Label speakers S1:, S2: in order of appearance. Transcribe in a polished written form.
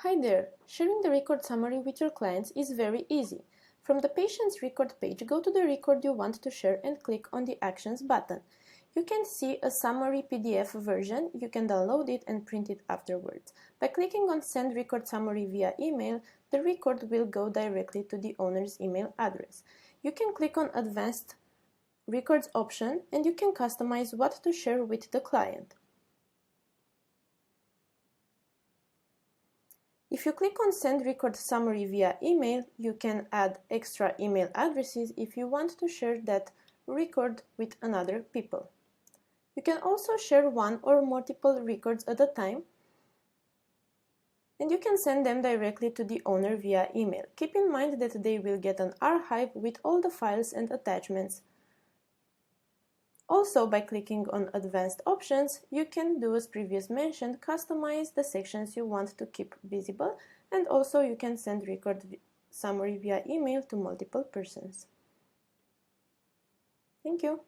S1: Hi there! Sharing the record summary with your clients is very easy. From the patient's record page, go to the record you want to share and click on the Actions button. You can see a summary PDF version. You can download it and print it afterwards. By clicking on Send Record Summary via email, the record will go directly to the owner's email address. You can click on Advanced Records option and you can customize what to share with the client. If you click on Send Record Summary via email, you can add extra email addresses if you want to share that record with another people. You can also share one or multiple records at a time, and you can send them directly to the owner via email. Keep in mind that they will get an archive with all the files and attachments. Also, by clicking on Advanced Options, you can do as previously mentioned, customize the sections you want to keep visible, and also you can send record summary via email to multiple persons. Thank you.